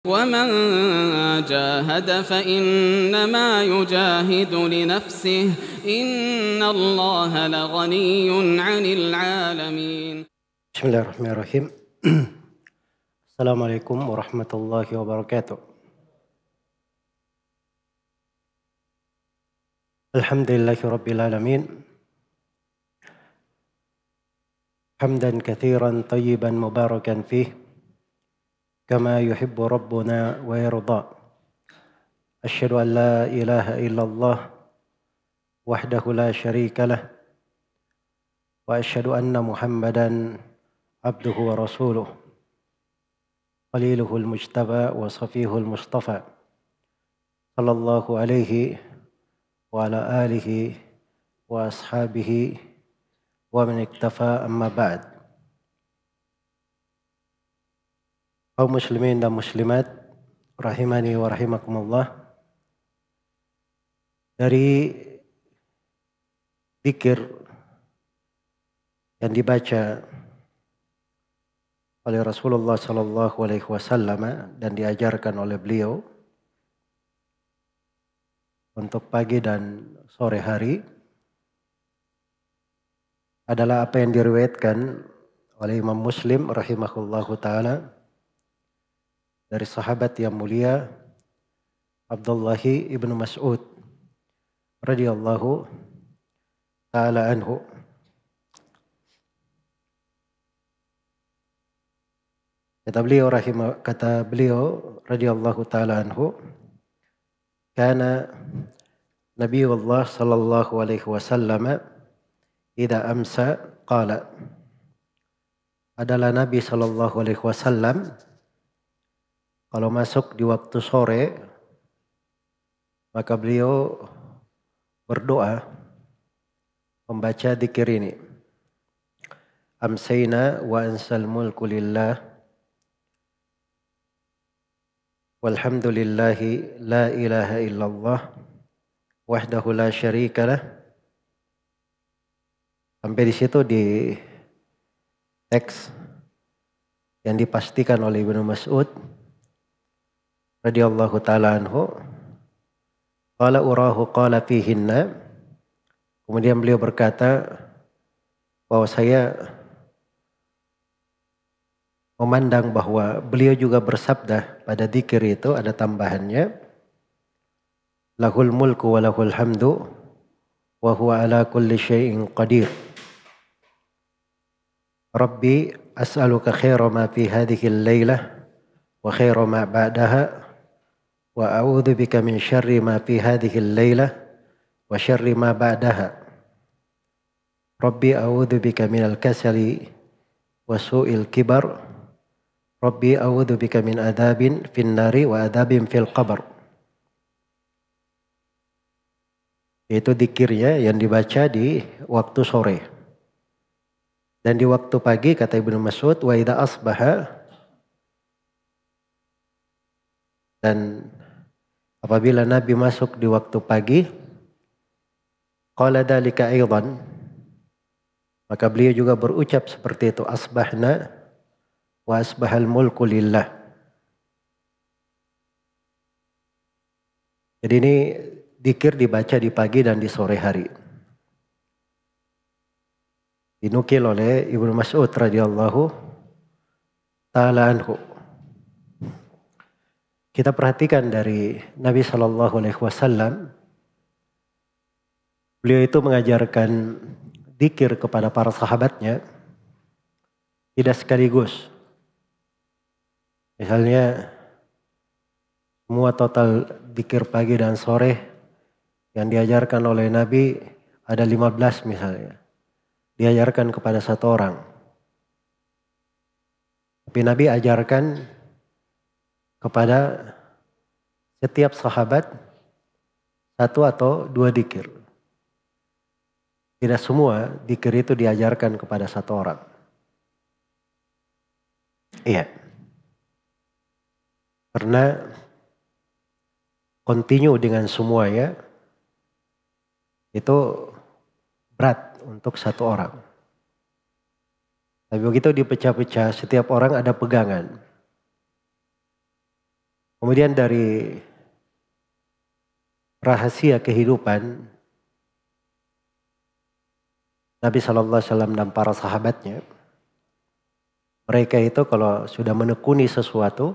ومن جاهد فإنما يجاهد لنفسه إن الله لغني عن العالمين. بسم الله الرحمن الرحيم. السلام عليكم ورحمة الله وبركاته. الحمد لله رب العالمين حمدا كثيرا طيبا مباركا فيه كما يحب ربنا ويرضى. أشهد أن لا إله إلا الله وحده لا شريك له وأشهد أن محمدا عبده ورسوله خليله المجتبى وصفيه المصطفى صلى الله عليه وعلى آله وأصحابه ومن اكتفى أما بعد. Kaum muslimin dan muslimat rahimani wa rahimakumullah, dari zikir yang dibaca oleh Rasulullah sallallahu alaihi wasallam dan diajarkan oleh beliau untuk pagi dan sore hari adalah apa yang diriwayatkan oleh Imam Muslim rahimahullahu taala dari sahabat yang mulia Abdullah ibnu Mas'ud radhiyallahu taala anhu. Kata beliau radhiyallahu taala anhu, kana Nabiullah sallallahu alaihi wasallam idza amsa qala, adalah Nabi sallallahu alaihi wasallam kalau masuk di waktu sore maka beliau berdoa membaca zikir ini. Amsayna wa ansal mulku lillah walhamdulillahi la ilaha illallah wahdahu la syarika lah. Sampai di situ di teks yang dipastikan oleh Ibnu Mas'ud radhiyallahu taala anhu, qala urahu qala fihinna, kemudian beliau berkata bahwa saya memandang bahwa beliau juga bersabda pada zikir itu ada tambahannya, lahul mulku wa lahul hamdu wa huwa ala kulli syai'in qadir. Rabbi as'aluka khaira ma fi hadhihi al-lailah wa khaira ma ba'daha wa a'udzu bika min syarri ma fi hadhihi al-lailah wa syarri ma ba'daha. Rabbi a'udzu bika minal kasali wa su'il kibar. Rabbi a'udzu bika min adzabin fin nari wa adzabin fil qabr. Itu zikirnya yang dibaca di waktu sore. Dan di waktu pagi kata Ibnu Mas'ud, wa idza asbaha, dan apabila Nabi masuk di waktu pagi, qala dzalika aidan, maka beliau juga berucap seperti itu, asbahna wa asbahal mulku lillah. Jadi ini zikir dibaca di pagi dan di sore hari. Dinukil oleh Ibnu Mas'ud radhiyallahu taala anhu. Kita perhatikan dari Nabi sallallahu alaihi wasallam, beliau itu mengajarkan zikir kepada para sahabatnya tidak sekaligus. Misalnya semua total zikir pagi dan sore yang diajarkan oleh Nabi ada 15 misalnya, diajarkan kepada satu orang. Tapi Nabi ajarkan kepada setiap sahabat satu atau dua zikir. Tidak semua zikir itu diajarkan kepada satu orang. Iya. Karena continue dengan semuanya itu berat untuk satu orang. Tapi begitu dipecah-pecah, setiap orang ada pegangan. Kemudian dari rahasia kehidupan Nabi SAW dan para sahabatnya, mereka itu kalau sudah menekuni sesuatu,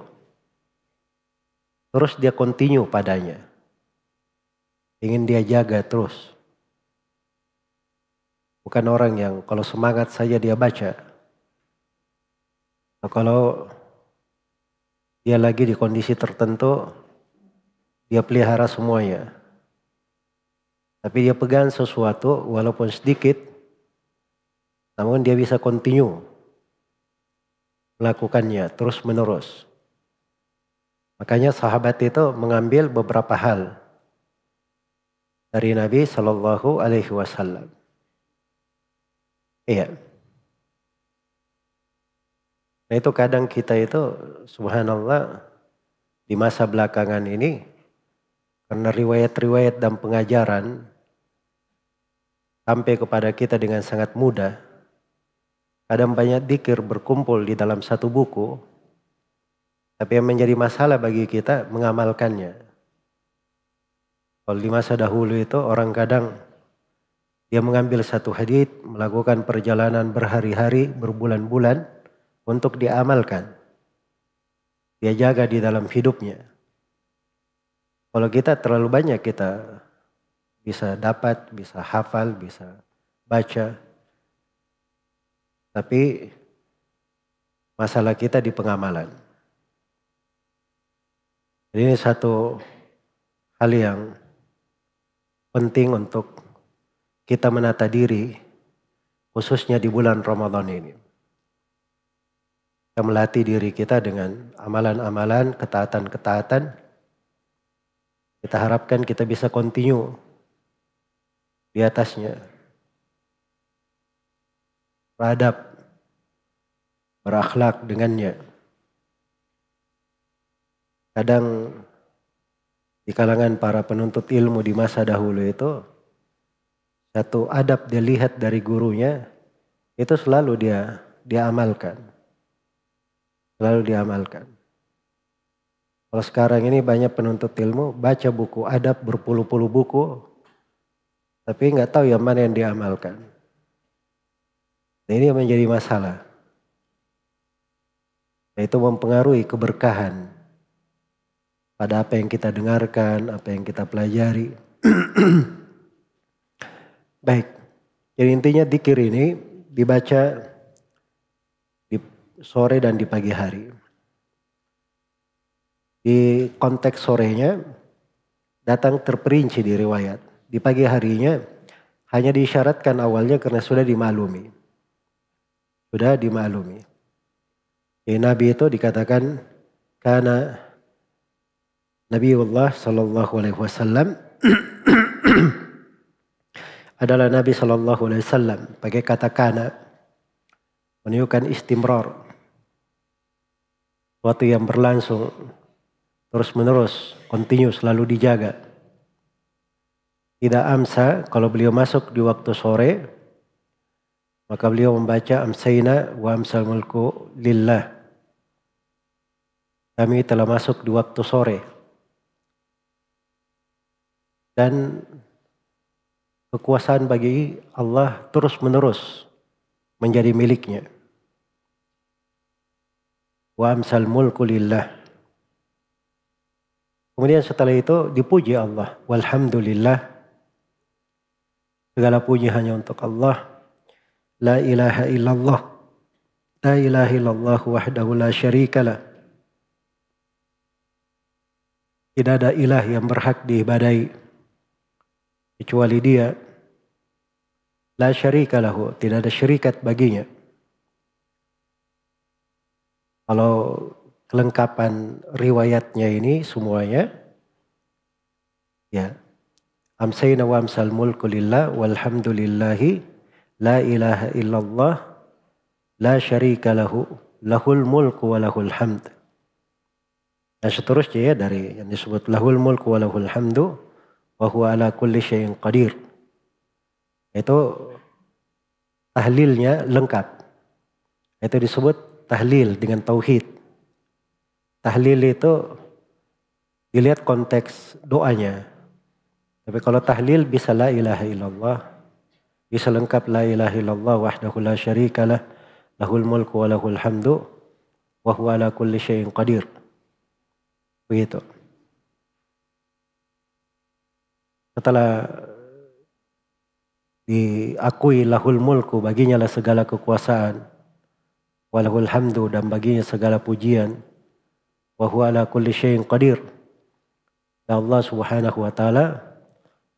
terus dia continue padanya. Ingin dia jaga terus. Bukan orang yang kalau semangat saja dia baca. Atau kalau dia lagi di kondisi tertentu, dia pelihara semuanya. Tapi dia pegang sesuatu walaupun sedikit, namun dia bisa continue melakukannya terus menerus. Makanya sahabat itu mengambil beberapa hal dari Nabi Shallallahu Alaihi Wasallam. Iya. Nah itu kadang kita itu subhanallah di masa belakangan ini karena riwayat-riwayat dan pengajaran sampai kepada kita dengan sangat mudah. Kadang banyak dzikir berkumpul di dalam satu buku, tapi yang menjadi masalah bagi kita mengamalkannya. Kalau di masa dahulu itu orang kadang dia mengambil satu hadits, melakukan perjalanan berhari-hari, berbulan-bulan untuk diamalkan. Dia jaga di dalam hidupnya. Kalau kita terlalu banyak kita bisa dapat, bisa hafal, bisa baca. Tapi masalah kita di pengamalan. Jadi ini satu hal yang penting untuk kita menata diri, khususnya di bulan Ramadan ini. Kita melatih diri kita dengan amalan-amalan, ketaatan-ketaatan. Kita harapkan kita bisa continue di atasnya. Beradab, berakhlak dengannya. Kadang di kalangan para penuntut ilmu di masa dahulu itu, satu adab dia lihat dari gurunya, itu selalu dia amalkan. Selalu diamalkan. Kalau sekarang ini banyak penuntut ilmu, baca buku adab berpuluh-puluh buku, tapi nggak tahu yang mana yang diamalkan. Nah, ini menjadi masalah. Itu mempengaruhi keberkahan pada apa yang kita dengarkan, apa yang kita pelajari. Baik, jadi intinya dzikir ini dibaca di sore dan di pagi hari. Di konteks sorenya datang terperinci di riwayat. Di pagi harinya hanya diisyaratkan awalnya karena sudah dimaklumi. Sudah dimaklumi. Jadi Nabi itu dikatakan karena Nabiullah Sallallahu Alaihi Wasallam adalah Nabi Sallallahu Alaihi Wasallam. Pakai kata kana menunjukkan istimrar, suatu yang berlangsung terus menerus, continue, selalu dijaga. Tidak amsa, kalau beliau masuk di waktu sore, maka beliau membaca amsayna wa amsal mulku lillah. Kami telah masuk di waktu sore. Dan kekuasaan bagi Allah terus menerus menjadi miliknya. Wa amsal mulku lillah. Kemudian setelah itu dipuji Allah. Walhamdulillah. Segala puji hanya untuk Allah. La ilaha illallah. La ilaha illallah wahdahu la syarikalah. Tidak ada ilah yang berhak diibadai kecuali Dia. La syarikalahu, tidak ada syarikat baginya. Kalau kelengkapan riwayatnya ini semuanya, ya, amsayna wa amsal mulku lillah walhamdulillahi la ilaha illallah la syarika lahu lahul mulku wa lahul hamd. Dan seterusnya ya dari yang disebut lahul mulku wa lahul hamdu wa huwa ala kulli syai'in qadir. Itu tahlilnya lengkap. Itu disebut tahlil dengan tauhid. Tahlil itu dilihat konteks doanya. Tapi kalau tahlil bisa la ilaha illallah, bisa lengkap la ilaha illallah wahdahu la syarikalah, lahul mulku wa lahul hamdu, wa huwa ala kulli syai'in qadir. Begitu. Setelah diakui lahul mulku, baginya lah segala kekuasaan, wa lahul hamdu, dan baginya segala pujian, wa huwa ala kulli syai'in qadir. Dan Allah Subhanahu wa taala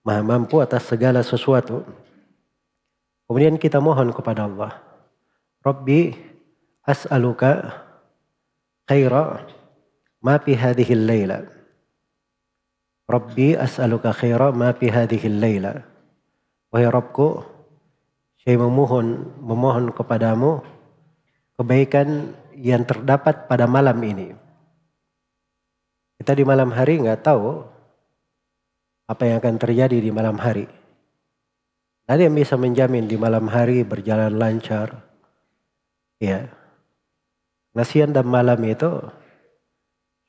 Maha mampu atas segala sesuatu. Kemudian kita mohon kepada Allah, Rabbi as'aluka khaira ma fi hadhihi al-laila. Rabbi as'aluka khaira ma fi hadhihi al-laila. Wahai Rabbku, saya memohon kepadamu kebaikan yang terdapat pada malam ini. Kita di malam hari nggak tahu apa yang akan terjadi di malam hari. Tidak ada yang bisa menjamin di malam hari berjalan lancar. Ya. Nah, siang dan malam itu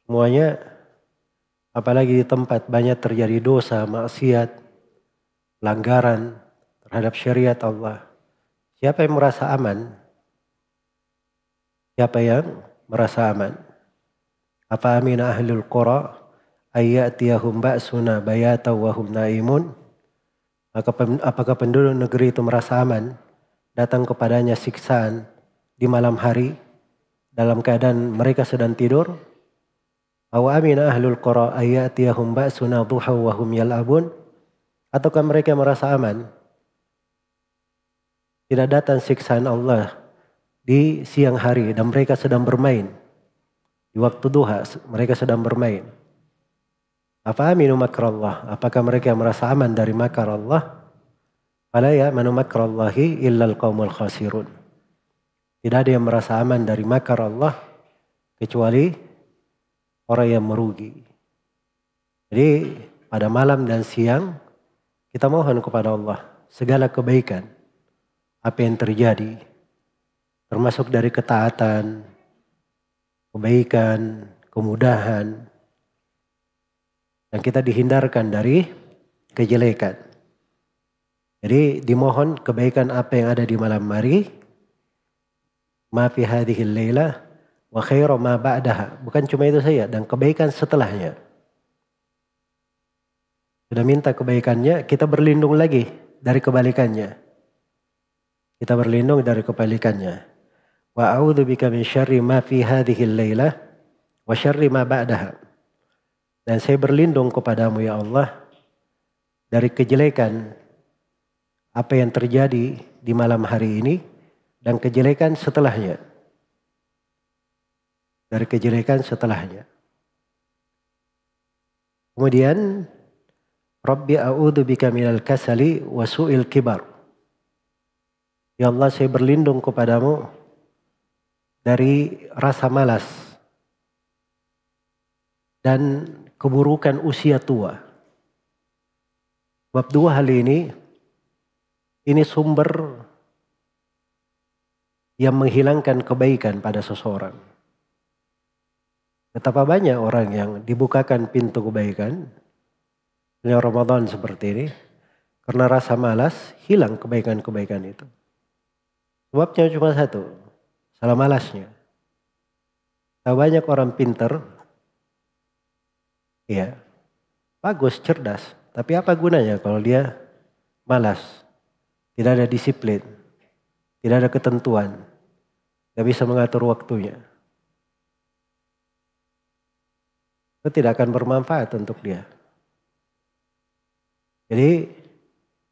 semuanya, apalagi di tempat banyak terjadi dosa, maksiat, pelanggaran terhadap syariat Allah. Siapa yang merasa aman? Siapa yang merasa aman? Apa amina ahlul qura ayyatiyahum ba'suna bayata wa hum naimun? Apakah penduduk negeri itu merasa aman datang kepadanya siksaan di malam hari dalam keadaan mereka sedang tidur? Aw amina ahlul qura ayyatiyahum ba'suna duha wa hum yal'abun? Ataukah mereka merasa aman tidak datang siksaan Allah di siang hari dan mereka sedang bermain? Di waktu duha mereka sedang bermain. Apa aminu makrallah? Apakah mereka merasa aman dari makar Allah? Fala ya'manu makrallahi illal qaumul khasirun. Tidak ada yang merasa aman dari makar Allah kecuali orang yang merugi. Jadi pada malam dan siang kita mohon kepada Allah segala kebaikan apa yang terjadi, termasuk dari ketaatan, kebaikan, kemudahan, dan kita dihindarkan dari kejelekan. Jadi dimohon kebaikan apa yang ada di malam hari, ma fi hadhihi al-laila wa khairu ma ba'daha. Bukan cuma itu saja, dan kebaikan setelahnya. Sudah minta kebaikannya, kita berlindung lagi dari kebalikannya. Kita berlindung dari kebalikannya. Wa a'udzubika min syarri ma fi hadhihi al-laila wa syarri ma ba'daha. Dan saya berlindung kepadamu ya Allah dari kejelekan apa yang terjadi di malam hari ini dan kejelekan setelahnya. Dari kejelekan setelahnya. Kemudian Rabbi a'udzubika minal kasali wa su'il kibar. Ya Allah, saya berlindung kepadamu dari rasa malas dan keburukan usia tua. Sebab dua hal ini sumber yang menghilangkan kebaikan pada seseorang. Betapa banyak orang yang dibukakan pintu kebaikan di Ramadan seperti ini, karena rasa malas hilang kebaikan-kebaikan itu. Sebabnya cuma satu, salah malasnya. Banyak orang pintar, ya, bagus, cerdas. Tapi apa gunanya kalau dia malas, tidak ada disiplin, tidak ada ketentuan, tidak bisa mengatur waktunya. Itu tidak akan bermanfaat untuk dia. Jadi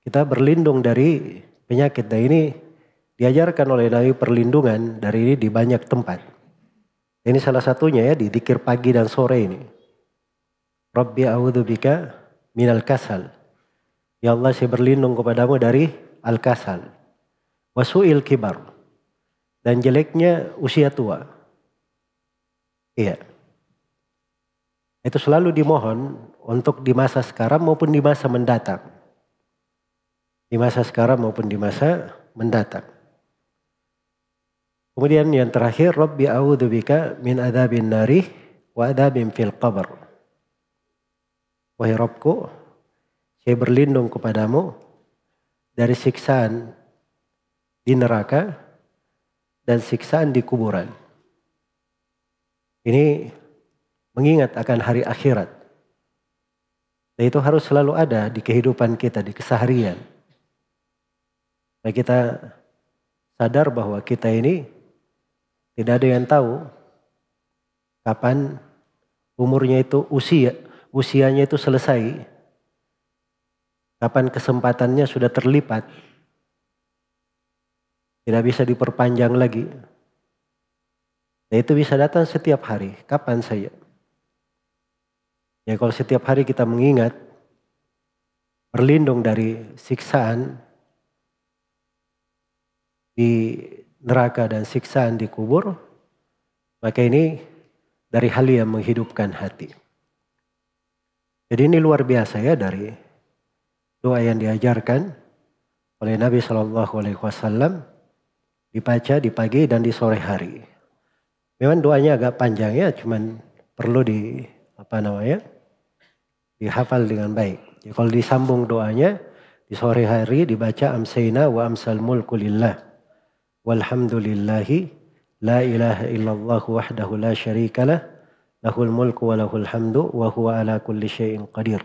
kita berlindung dari penyakit. Dan ini diajarkan oleh Nabi perlindungan dari ini di banyak tempat. Ini salah satunya ya di dzikir pagi dan sore ini. Rabbi a'udzubika minal kasal. Ya Allah, saya berlindung kepadamu dari al-kasal. Wasu'il kibar. Dan jeleknya usia tua. Iya. Itu selalu dimohon untuk di masa sekarang maupun di masa mendatang. Di masa sekarang maupun di masa mendatang. Kemudian yang terakhir, Rabbi a'udzubika min adzabin nari wa adzabin fil qabr. wahai Rabbku, saya berlindung kepadamu dari siksaan di neraka dan siksaan di kuburan. Ini mengingat akan hari akhirat. Dan itu harus selalu ada di kehidupan kita, di keseharian. Nah, kita sadar bahwa kita ini tidak ada yang tahu kapan umurnya itu usianya itu selesai. Kapan kesempatannya sudah terlipat. Tidak bisa diperpanjang lagi. Dan itu bisa datang setiap hari. Kapan saja. Ya kalau setiap hari kita mengingat, berlindung dari siksaan di neraka dan siksaan di kubur, maka ini dari hal yang menghidupkan hati. Jadi ini luar biasa ya dari doa yang diajarkan oleh Nabi SAW dibaca di pagi dan di sore hari. Memang doanya agak panjang ya, cuman perlu dihafal dengan baik. Jadi kalau disambung doanya di sore hari dibaca amsayna wa amsal mulku lillah walhamdulillahi la ilaha illallah wahdahu la syarikalah lahul mulku wa lahul hamdu wa huwa ala kulli syai'in qadir.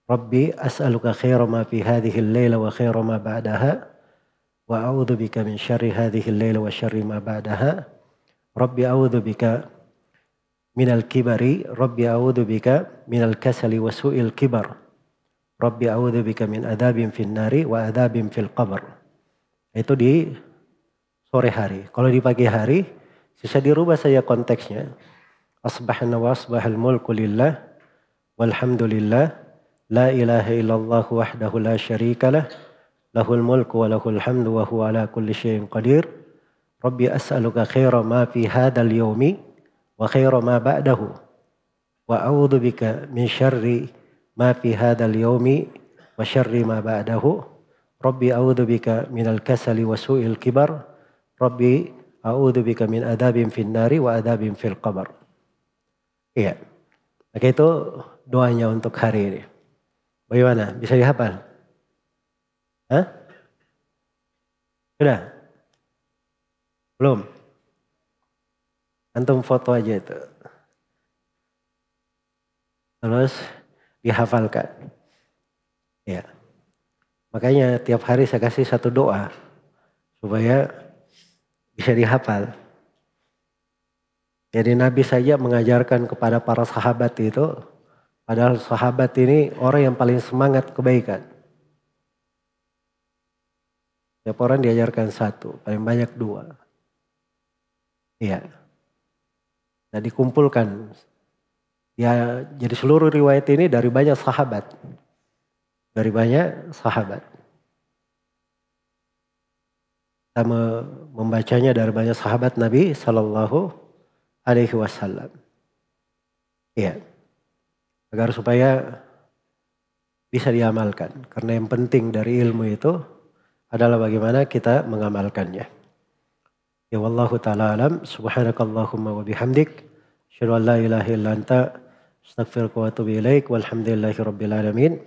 Rabbi as'aluka khaira ma fi hadhihi al-laila wa khaira ma ba'daha wa a'udzu bika min syarri hadhihi al-laila wa syarri ma ba'daha. Rabbi a'udzu bika minal kibari, Rabbi a'udzu bika minal kasali wa su'il kibar. Rabbi a'udzu bika min adzabin fin nari wa adzabin fil qabr. Itu di sore hari. Kalau di pagi hari bisa dirubah saja konteksnya. Asbahna wa asbahal mulku lillah walhamdulillah la ilaha illallah wahdahu la syarikalah lahul mulku wa lahul hamdu wa huwa ala kulli syai'in qadir. Rabbi as'aluka khaira ma fi hadzal yaumi wa khaira ma ba'dahu wa a'udzu bika min syarri ma fi hadzal yaumi wa syarri ma ba'dahu. Rabbi a'udzu bika minal kasali wa su'il kibar. Rabbi a'udzu bika min adzabin fin nari wa adzabin fil qabr. Iya. Maka itu doanya untuk hari ini. Bagaimana? Bisa dihafal? Hah? Sudah? Belum? Antum foto aja itu. Terus dihafalkan. Ya. Makanya tiap hari saya kasih satu doa. Supaya bisa dihafal. Jadi Nabi saja mengajarkan kepada para sahabat itu. Padahal sahabat ini orang yang paling semangat kebaikan. Setiap orang diajarkan satu. Paling banyak dua. Iya. Nah dikumpulkan. Ya, jadi seluruh riwayat ini dari banyak sahabat. Dari banyak sahabat. Kita membacanya dari banyak sahabat Nabi Sallallahu Alaihi Wasallam. Iya. Agar supaya bisa diamalkan. Karena yang penting dari ilmu itu adalah bagaimana kita mengamalkannya. Ya wallahu ta'ala alam. Subhanakallahumma wa bihamdik. Asyhadu an la ilaha illa anta astaghfiruka wa atubu ilaik. Walhamdulillahi rabbil alamin.